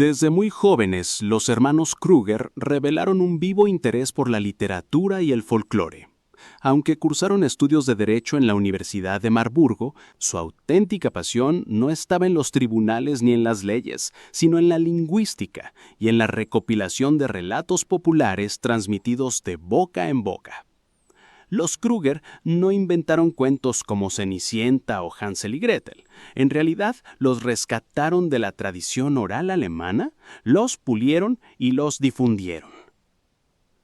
Desde muy jóvenes, los hermanos Kruger revelaron un vivo interés por la literatura y el folclore. Aunque cursaron estudios de Derecho en la Universidad de Marburgo, su auténtica pasión no estaba en los tribunales ni en las leyes, sino en la lingüística y en la recopilación de relatos populares transmitidos de boca en boca. Los Kruger no inventaron cuentos como Cenicienta o Hansel y Gretel. En realidad, los rescataron de la tradición oral alemana, los pulieron y los difundieron.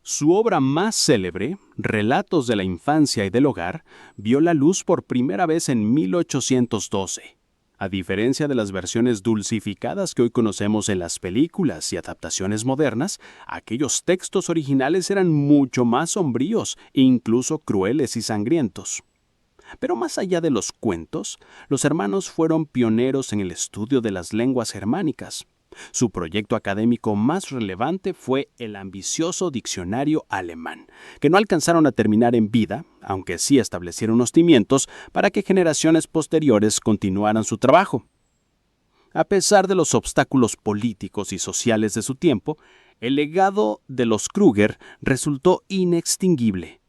Su obra más célebre, Relatos de la infancia y del hogar, vio la luz por primera vez en 1812. A diferencia de las versiones dulcificadas que hoy conocemos en las películas y adaptaciones modernas, aquellos textos originales eran mucho más sombríos e incluso crueles y sangrientos. Pero más allá de los cuentos, los hermanos fueron pioneros en el estudio de las lenguas germánicas. Su proyecto académico más relevante fue el ambicioso diccionario alemán, que no alcanzaron a terminar en vida, aunque sí establecieron los cimientos para que generaciones posteriores continuaran su trabajo. A pesar de los obstáculos políticos y sociales de su tiempo, el legado de los Kruger resultó inextinguible.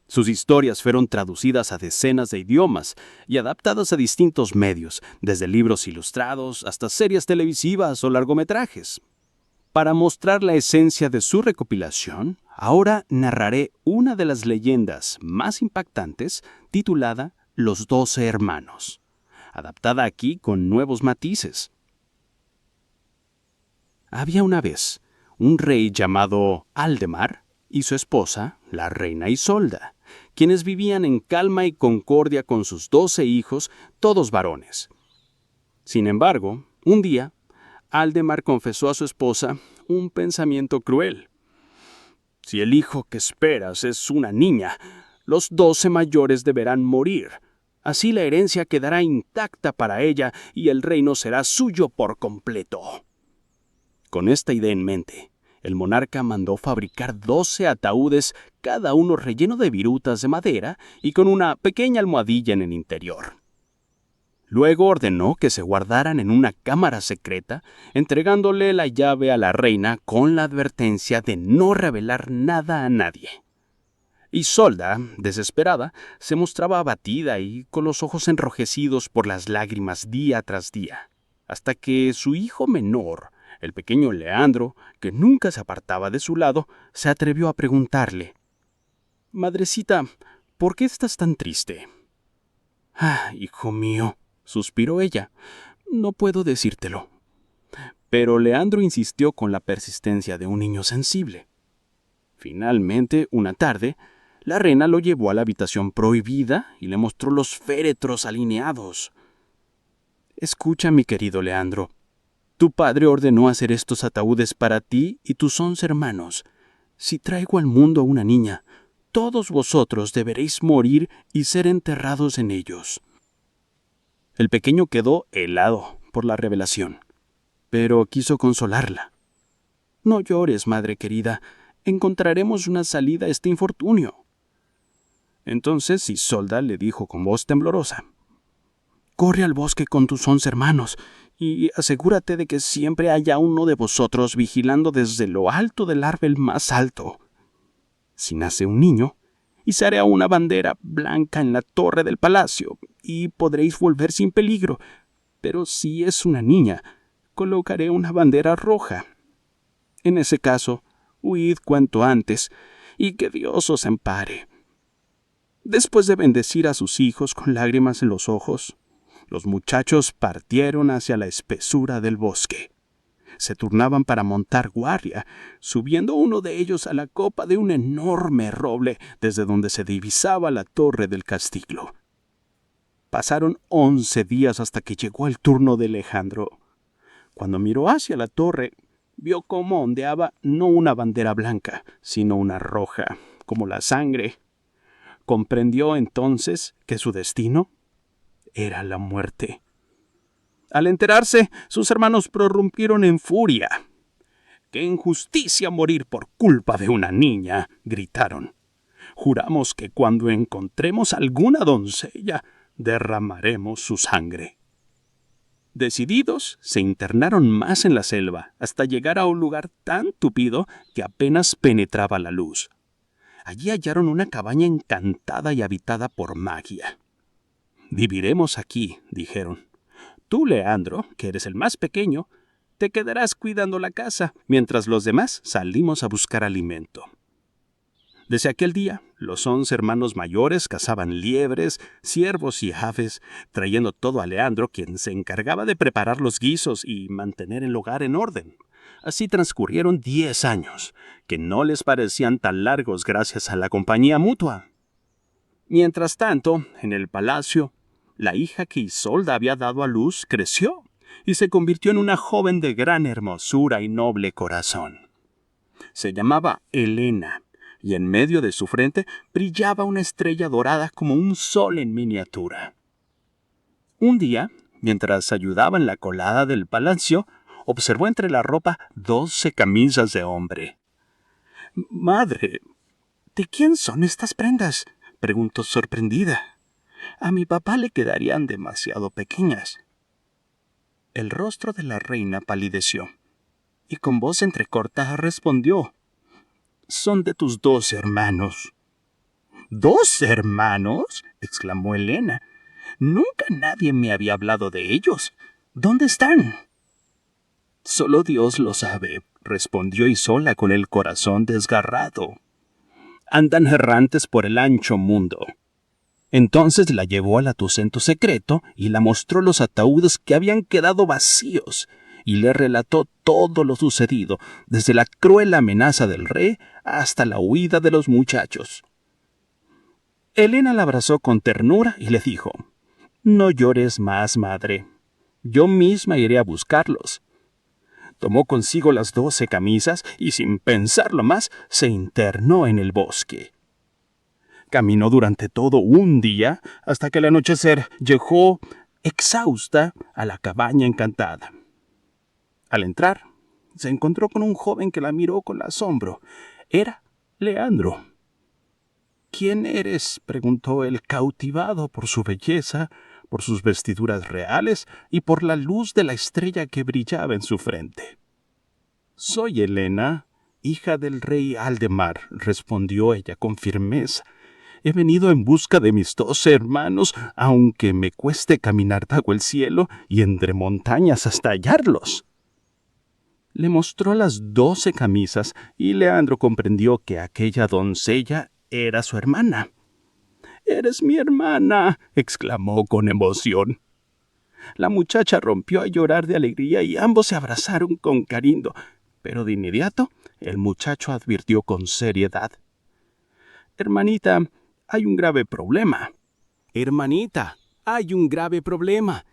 Sus historias fueron traducidas a decenas de idiomas y adaptadas a distintos medios, desde libros ilustrados hasta series televisivas o largometrajes. Para mostrar la esencia de su recopilación, ahora narraré una de las leyendas más impactantes, titulada Los 12 hermanos, adaptada aquí con nuevos matices. Había una vez un rey llamado Aldemar y su esposa, la reina Isolda, quienes vivían en calma y concordia con sus 12 hijos, todos varones. Sin embargo, un día, Aldemar confesó a su esposa un pensamiento cruel. Si el hijo que esperas es una niña, los 12 mayores deberán morir. Así la herencia quedará intacta para ella y el reino será suyo por completo. Con esta idea en mente, el monarca mandó fabricar 12 ataúdes, cada uno relleno de virutas de madera y con una pequeña almohadilla en el interior. Luego ordenó que se guardaran en una cámara secreta, entregándole la llave a la reina con la advertencia de no revelar nada a nadie. Isolda, desesperada, se mostraba abatida y con los ojos enrojecidos por las lágrimas día tras día, hasta que su hijo menor, el pequeño Leandro, que nunca se apartaba de su lado, se atrevió a preguntarle: «Madrecita, ¿por qué estás tan triste?» «Hijo mío», suspiró ella, «no puedo decírtelo». Pero Leandro insistió con la persistencia de un niño sensible. Finalmente, una tarde, la reina lo llevó a la habitación prohibida y le mostró los féretros alineados. «Escucha, mi querido Leandro. Tu padre ordenó hacer estos ataúdes para ti y tus 11 hermanos. Si traigo al mundo a una niña, todos vosotros deberéis morir y ser enterrados en ellos». El pequeño quedó helado por la revelación, pero quiso consolarla. «No llores, madre querida. Encontraremos una salida a este infortunio». Entonces Isolda le dijo con voz temblorosa: «Corre al bosque con tus 11 hermanos y asegúrate de que siempre haya uno de vosotros vigilando desde lo alto del árbol más alto. Si nace un niño, izaré una bandera blanca en la torre del palacio y podréis volver sin peligro, pero si es una niña, colocaré una bandera roja. En ese caso, huid cuanto antes y que Dios os ampare». Después de bendecir a sus hijos con lágrimas en los ojos, los muchachos partieron hacia la espesura del bosque. Se turnaban para montar guardia, subiendo uno de ellos a la copa de un enorme roble desde donde se divisaba la torre del castillo. Pasaron 11 días hasta que llegó el turno de Alejandro. Cuando miró hacia la torre, vio cómo ondeaba no una bandera blanca, sino una roja, como la sangre. Comprendió entonces que su destino era la muerte. Al enterarse, sus hermanos prorrumpieron en furia. «¡Qué injusticia morir por culpa de una niña!», gritaron. «Juramos que cuando encontremos alguna doncella, derramaremos su sangre». Decididos, se internaron más en la selva, hasta llegar a un lugar tan tupido que apenas penetraba la luz. Allí hallaron una cabaña encantada y habitada por magia. «Viviremos aquí», dijeron. «Tú, Leandro, que eres el más pequeño, te quedarás cuidando la casa, mientras los demás salimos a buscar alimento». Desde aquel día, los 11 hermanos mayores cazaban liebres, ciervos y aves, trayendo todo a Leandro, quien se encargaba de preparar los guisos y mantener el hogar en orden. Así transcurrieron 10 años, que no les parecían tan largos gracias a la compañía mutua. Mientras tanto, en el palacio, la hija que Isolda había dado a luz creció y se convirtió en una joven de gran hermosura y noble corazón. Se llamaba Helena, y en medio de su frente brillaba una estrella dorada como un sol en miniatura. Un día, mientras ayudaba en la colada del palacio, observó entre la ropa 12 camisas de hombre. «Madre, ¿de quién son estas prendas?», preguntó sorprendida. «A mi papá le quedarían demasiado pequeñas». El rostro de la reina palideció, y con voz entrecortada respondió: «Son de tus 2 hermanos». «¿2 hermanos?», exclamó Helena. «Nunca nadie me había hablado de ellos. ¿Dónde están?». «Solo Dios lo sabe», respondió Isolda con el corazón desgarrado. «Andan errantes por el ancho mundo». Entonces la llevó al aposento secreto y la mostró los ataúdes que habían quedado vacíos, y le relató todo lo sucedido, desde la cruel amenaza del rey hasta la huida de los muchachos. Helena la abrazó con ternura y le dijo: «No llores más, madre. Yo misma iré a buscarlos». Tomó consigo las 12 camisas y, sin pensarlo más, se internó en el bosque. Caminó durante todo un día hasta que al anochecer llegó, exhausta, a la cabaña encantada. Al entrar, se encontró con un joven que la miró con asombro. Era Leandro. «¿Quién eres?», preguntó él, cautivado por su belleza, por sus vestiduras reales y por la luz de la estrella que brillaba en su frente. «Soy Helena, hija del rey Aldemar», respondió ella con firmeza. «He venido en busca de mis 12 hermanos, aunque me cueste caminar bajo el cielo y entre montañas hasta hallarlos». Le mostró las 12 camisas y Leandro comprendió que aquella doncella era su hermana. «¡Eres mi hermana!», exclamó con emoción. La muchacha rompió a llorar de alegría y ambos se abrazaron con cariño, pero de inmediato el muchacho advirtió con seriedad: «Hermanita, hay un grave problema». «Hermanita, hay un grave problema»,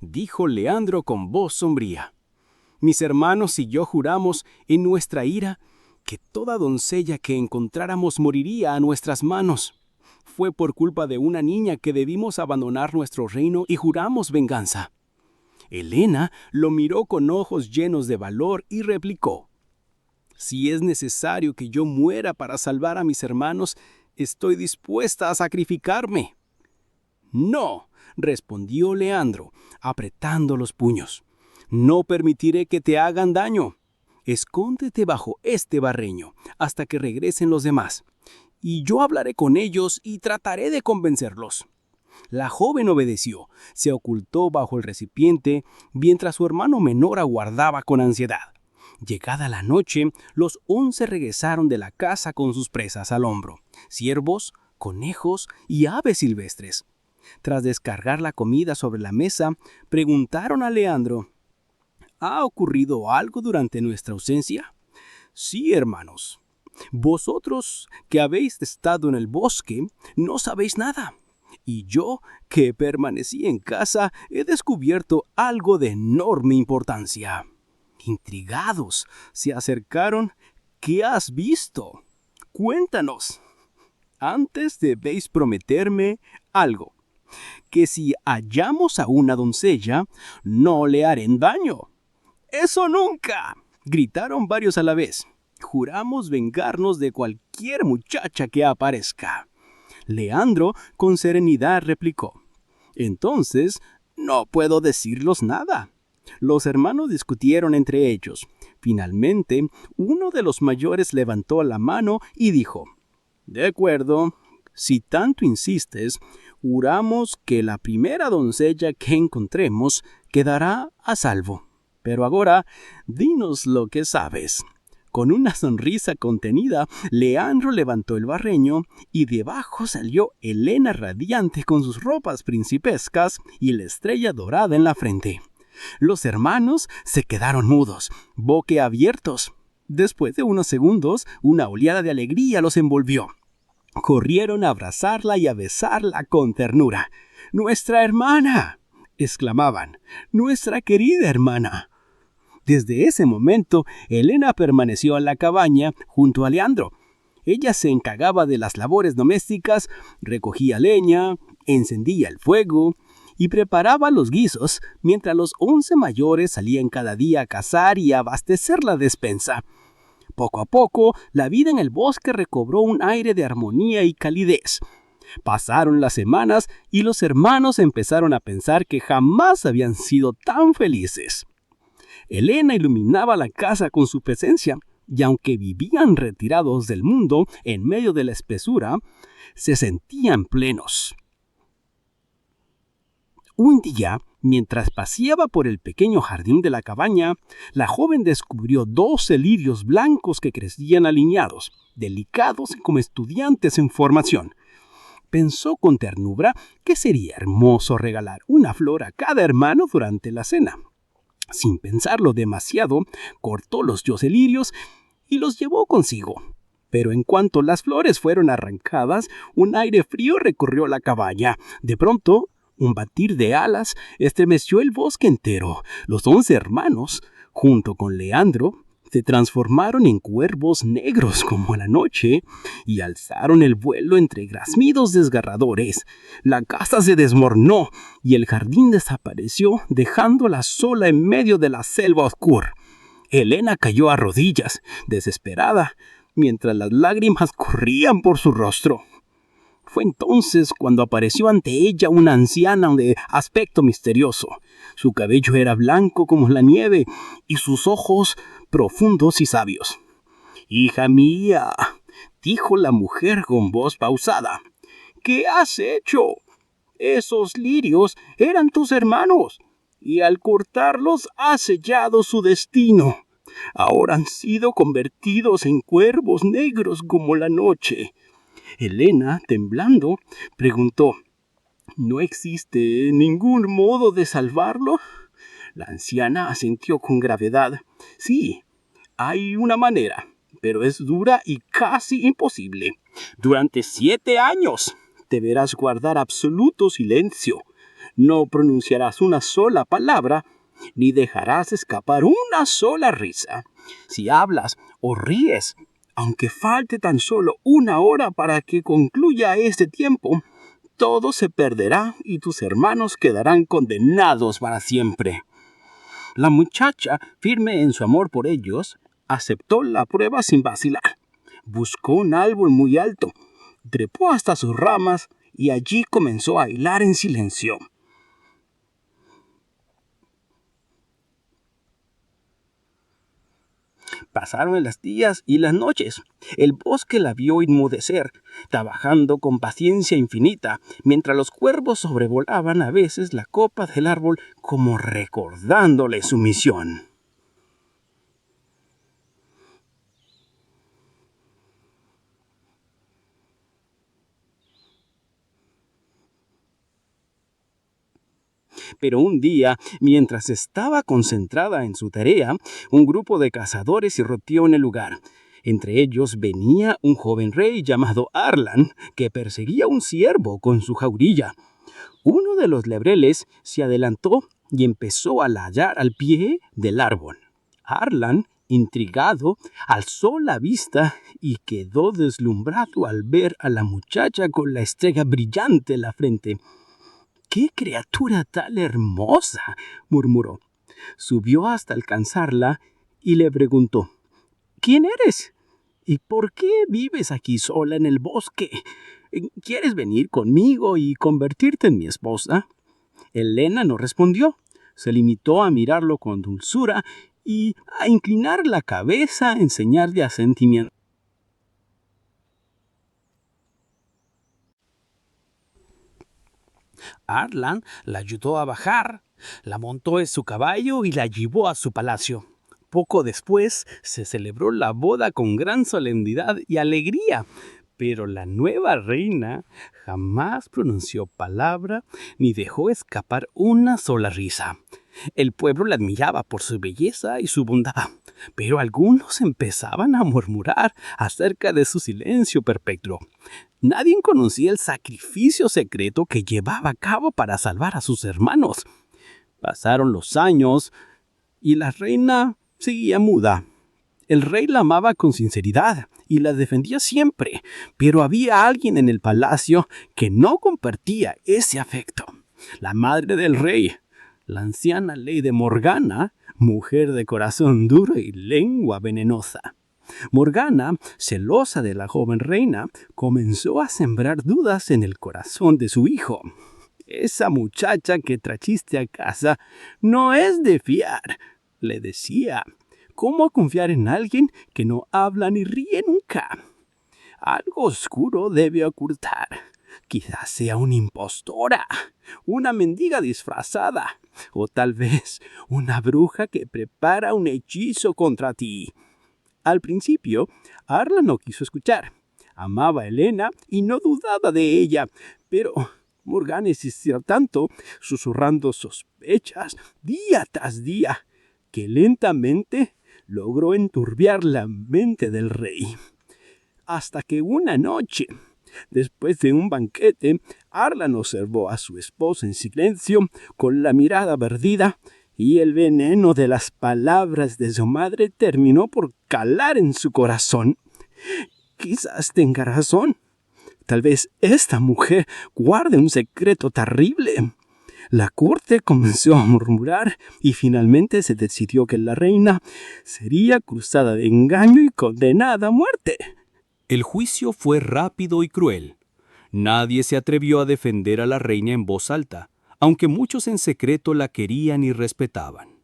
dijo Leandro con voz sombría. «Mis hermanos y yo juramos en nuestra ira que toda doncella que encontráramos moriría a nuestras manos. Fue por culpa de una niña que debimos abandonar nuestro reino y juramos venganza». Helena lo miró con ojos llenos de valor y replicó: «Si es necesario que yo muera para salvar a mis hermanos, estoy dispuesta a sacrificarme». «No», respondió Leandro, apretando los puños. «No permitiré que te hagan daño. Escóndete bajo este barreño hasta que regresen los demás, y yo hablaré con ellos y trataré de convencerlos». La joven obedeció, se ocultó bajo el recipiente, mientras su hermano menor aguardaba con ansiedad. Llegada la noche, los 11 regresaron de la casa con sus presas al hombro: ciervos, conejos y aves silvestres. Tras descargar la comida sobre la mesa, preguntaron a Leandro: «¿Ha ocurrido algo durante nuestra ausencia?». «Sí, hermanos. Vosotros, que habéis estado en el bosque, no sabéis nada. Y yo, que permanecí en casa, he descubierto algo de enorme importancia». Intrigados, se acercaron. «¿Qué has visto? Cuéntanos. Antes debéis prometerme algo: que si hallamos a una doncella, no le harán daño». «¡Eso nunca!», gritaron varios a la vez. «Juramos vengarnos de cualquier muchacha que aparezca». Leandro con serenidad replicó: «Entonces no puedo deciros nada. Los hermanos discutieron entre ellos. Finalmente, uno de los mayores levantó la mano y dijo: «De acuerdo, si tanto insistes, juramos que la primera doncella que encontremos quedará a salvo. Pero ahora, dinos lo que sabes». Con una sonrisa contenida, Leandro levantó el barreño y debajo salió Helena radiante con sus ropas principescas y la estrella dorada en la frente. Los hermanos se quedaron mudos, boquiabiertos. Después de unos segundos, una oleada de alegría los envolvió. Corrieron a abrazarla y a besarla con ternura. «¡Nuestra hermana!», exclamaban. «¡Nuestra querida hermana!». Desde ese momento, Helena permaneció en la cabaña junto a Leandro. Ella se encargaba de las labores domésticas, recogía leña, encendía el fuego y preparaba los guisos, mientras los 11 mayores salían cada día a cazar y a abastecer la despensa. Poco a poco, la vida en el bosque recobró un aire de armonía y calidez. Pasaron las semanas y los hermanos empezaron a pensar que jamás habían sido tan felices. Helena iluminaba la casa con su presencia, y aunque vivían retirados del mundo en medio de la espesura, se sentían plenos. Un día, mientras paseaba por el pequeño jardín de la cabaña, la joven descubrió 12 lirios blancos que crecían alineados, delicados como estudiantes en formación. Pensó con ternura que sería hermoso regalar una flor a cada hermano durante la cena. Sin pensarlo demasiado, cortó los 12 lirios y los llevó consigo. Pero en cuanto las flores fueron arrancadas, un aire frío recorrió la cabaña. De pronto, un batir de alas estremeció el bosque entero. Los 11 hermanos, junto con Leandro, se transformaron en cuervos negros como la noche y alzaron el vuelo entre graznidos desgarradores. La casa se desmoronó y el jardín desapareció, dejándola sola en medio de la selva oscura. Helena cayó a rodillas, desesperada, mientras las lágrimas corrían por su rostro. Fue entonces cuando apareció ante ella una anciana de aspecto misterioso. Su cabello era blanco como la nieve y sus ojos profundos y sabios. «Hija mía», dijo la mujer con voz pausada, «¿qué has hecho? Esos lirios eran tus hermanos, y al cortarlos has sellado su destino. Ahora han sido convertidos en cuervos negros como la noche». Helena, temblando, preguntó: «¿No existe ningún modo de salvarlo?». La anciana asintió con gravedad: «Sí, hay una manera, pero es dura y casi imposible. Durante 7 años deberás guardar absoluto silencio. No pronunciarás una sola palabra, ni dejarás escapar una sola risa. Si hablas o ríes, aunque falte tan solo 1 hora para que concluya este tiempo, todo se perderá y tus hermanos quedarán condenados para siempre». La muchacha, firme en su amor por ellos, aceptó la prueba sin vacilar. Buscó un árbol muy alto, trepó hasta sus ramas y allí comenzó a hilar en silencio. Pasaron los días y las noches. El bosque la vio inmudecer, trabajando con paciencia infinita, mientras los cuervos sobrevolaban a veces la copa del árbol como recordándole su misión. Pero un día, mientras estaba concentrada en su tarea, un grupo de cazadores irrumpió en el lugar. Entre ellos venía un joven rey llamado Arlan, que perseguía un ciervo con su jaulilla. Uno de los lebreles se adelantó y empezó a ladrar al pie del árbol. Arlan, intrigado, alzó la vista y quedó deslumbrado al ver a la muchacha con la estrella brillante en la frente. «¡Qué criatura tan hermosa!», murmuró. Subió hasta alcanzarla y le preguntó: «¿Quién eres? ¿Y por qué vives aquí sola en el bosque? ¿Quieres venir conmigo y convertirte en mi esposa?». Helena no respondió. se limitó a mirarlo con dulzura y a inclinar la cabeza en señal de asentimiento. Arlan la ayudó a bajar, la montó en su caballo y la llevó a su palacio. Poco después se celebró la boda con gran solemnidad y alegría, pero la nueva reina jamás pronunció palabra ni dejó escapar una sola risa. El pueblo la admiraba por su belleza y su bondad, pero algunos empezaban a murmurar acerca de su silencio perpetuo. Nadie conocía el sacrificio secreto que llevaba a cabo para salvar a sus hermanos. Pasaron los años y la reina seguía muda. El rey la amaba con sinceridad y la defendía siempre, pero había alguien en el palacio que no compartía ese afecto. La madre del rey, la anciana Lady Morgana, mujer de corazón duro y lengua venenosa. Morgana, celosa de la joven reina, comenzó a sembrar dudas en el corazón de su hijo. Esa muchacha que trajiste a casa no es de fiar, le decía. ¿Cómo confiar en alguien que no habla ni ríe nunca? Algo oscuro debe ocultar. Quizás sea una impostora, una mendiga disfrazada, o tal vez una bruja que prepara un hechizo contra ti. Al principio, Arlan no quiso escuchar. Amaba a Elena y no dudaba de ella, pero Morgana insistía tanto, susurrando sospechas día tras día, que lentamente logró enturbiar la mente del rey. Hasta que una noche, después de un banquete, Arlan observó a su esposa en silencio, con la mirada perdida, y el veneno de las palabras de su madre terminó por calar en su corazón. Quizás tenga razón. Tal vez esta mujer guarde un secreto terrible. La corte comenzó a murmurar y finalmente se decidió que la reina sería acusada de engaño y condenada a muerte. El juicio fue rápido y cruel. Nadie se atrevió a defender a la reina en voz alta, aunque muchos en secreto la querían y respetaban.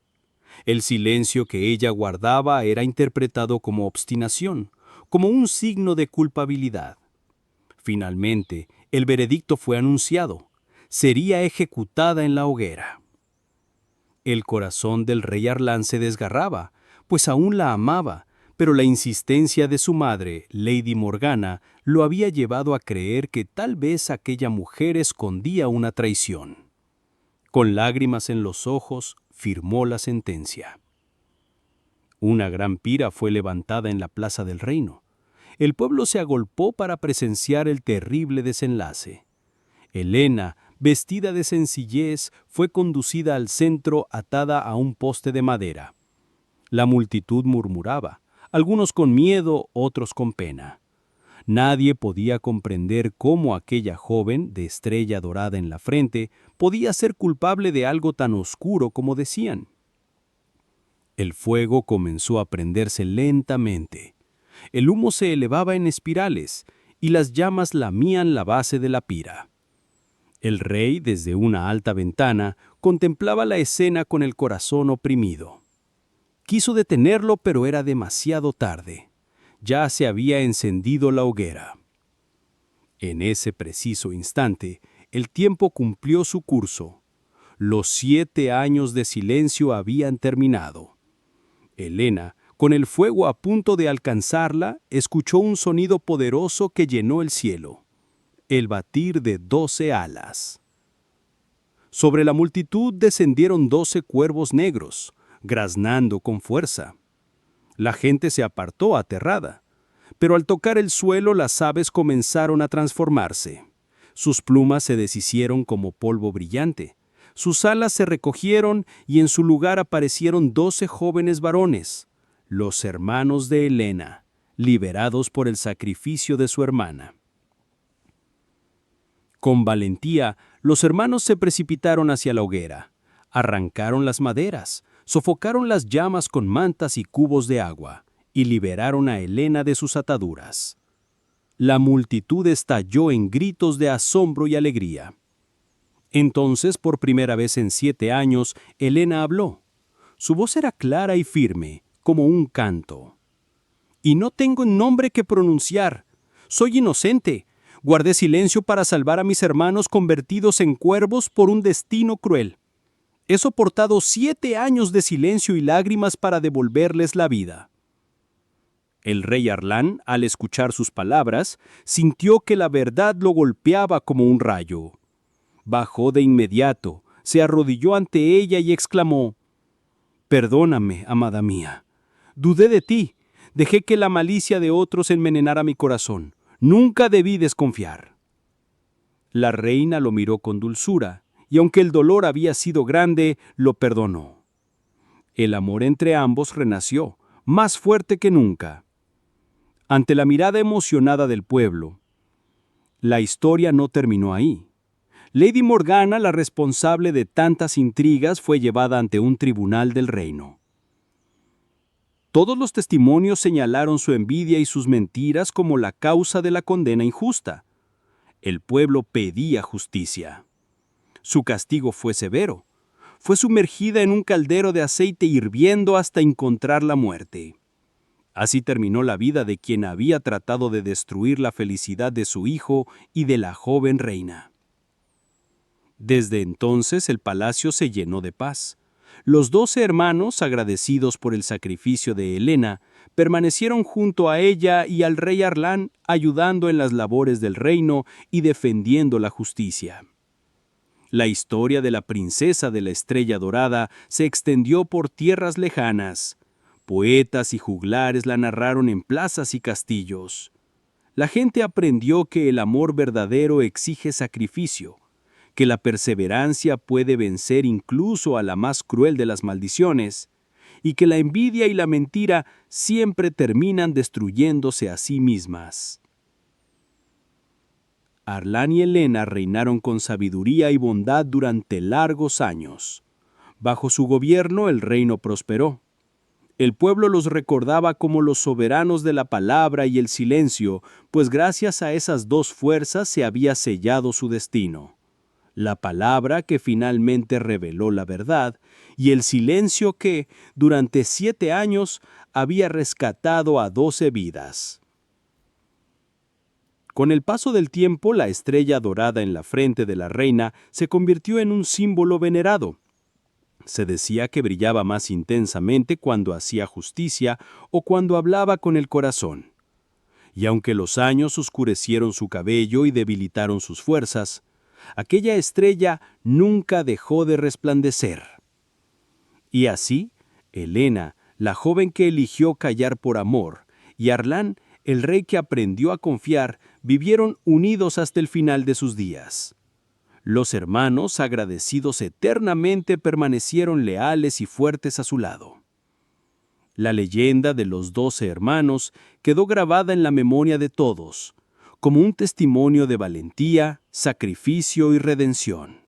El silencio que ella guardaba era interpretado como obstinación, como un signo de culpabilidad. Finalmente, el veredicto fue anunciado. Sería ejecutada en la hoguera. El corazón del rey Arlan se desgarraba, pues aún la amaba, pero la insistencia de su madre, Lady Morgana, lo había llevado a creer que tal vez aquella mujer escondía una traición. Con lágrimas en los ojos, firmó la sentencia. Una gran pira fue levantada en la plaza del reino. El pueblo se agolpó para presenciar el terrible desenlace. Elena, vestida de sencillez, fue conducida al centro atada a un poste de madera. La multitud murmuraba, algunos con miedo, otros con pena. Nadie podía comprender cómo aquella joven, de estrella dorada en la frente, podía ser culpable de algo tan oscuro como decían. El fuego comenzó a prenderse lentamente. El humo se elevaba en espirales y las llamas lamían la base de la pira. El rey, desde una alta ventana, contemplaba la escena con el corazón oprimido. Quiso detenerlo, pero era demasiado tarde. Ya se había encendido la hoguera. En ese preciso instante, el tiempo cumplió su curso. Los 7 años de silencio habían terminado. Elena, con el fuego a punto de alcanzarla, escuchó un sonido poderoso que llenó el cielo. El batir de 12 alas. Sobre la multitud descendieron 12 cuervos negros, graznando con fuerza. La gente se apartó aterrada, pero al tocar el suelo las aves comenzaron a transformarse. Sus plumas se deshicieron como polvo brillante, sus alas se recogieron y en su lugar aparecieron 12 jóvenes varones, los hermanos de Elena, liberados por el sacrificio de su hermana. Con valentía, los hermanos se precipitaron hacia la hoguera, arrancaron las maderas, sofocaron las llamas con mantas y cubos de agua, y liberaron a Elena de sus ataduras. La multitud estalló en gritos de asombro y alegría. Entonces, por primera vez en 7 años, Helena habló. Su voz era clara y firme, como un canto. Y no tengo nombre que pronunciar. Soy inocente. Guardé silencio para salvar a mis hermanos convertidos en cuervos por un destino cruel. He soportado 7 años de silencio y lágrimas para devolverles la vida. El rey Arlán, al escuchar sus palabras, sintió que la verdad lo golpeaba como un rayo. Bajó de inmediato, se arrodilló ante ella y exclamó: «Perdóname, amada mía. Dudé de ti, dejé que la malicia de otros envenenara mi corazón. Nunca debí desconfiar». La reina lo miró con dulzura, y aunque el dolor había sido grande, lo perdonó. El amor entre ambos renació, más fuerte que nunca. Ante la mirada emocionada del pueblo, la historia no terminó ahí. Lady Morgana, la responsable de tantas intrigas, fue llevada ante un tribunal del reino. Todos los testimonios señalaron su envidia y sus mentiras como la causa de la condena injusta. El pueblo pedía justicia. Su castigo fue severo. Fue sumergida en un caldero de aceite hirviendo hasta encontrar la muerte. Así terminó la vida de quien había tratado de destruir la felicidad de su hijo y de la joven reina. Desde entonces el palacio se llenó de paz. Los 12 hermanos, agradecidos por el sacrificio de Helena, permanecieron junto a ella y al rey Arlán, ayudando en las labores del reino y defendiendo la justicia. La historia de la princesa de la Estrella Dorada se extendió por tierras lejanas. Poetas y juglares la narraron en plazas y castillos. La gente aprendió que el amor verdadero exige sacrificio, que la perseverancia puede vencer incluso a la más cruel de las maldiciones, y que la envidia y la mentira siempre terminan destruyéndose a sí mismas. Arlán y Helena reinaron con sabiduría y bondad durante largos años. Bajo su gobierno el reino prosperó. El pueblo los recordaba como los soberanos de la palabra y el silencio, pues gracias a esas dos fuerzas se había sellado su destino. La palabra que finalmente reveló la verdad, y el silencio que, durante 7 años, había rescatado a 12 vidas. Con el paso del tiempo, la estrella dorada en la frente de la reina se convirtió en un símbolo venerado. Se decía que brillaba más intensamente cuando hacía justicia o cuando hablaba con el corazón. Y aunque los años oscurecieron su cabello y debilitaron sus fuerzas, aquella estrella nunca dejó de resplandecer. Y así, Helena, la joven que eligió callar por amor, y Arlán, el rey que aprendió a confiar, vivieron unidos hasta el final de sus días. Los hermanos, agradecidos eternamente, permanecieron leales y fuertes a su lado. La leyenda de los 12 hermanos quedó grabada en la memoria de todos, como un testimonio de valentía, sacrificio y redención.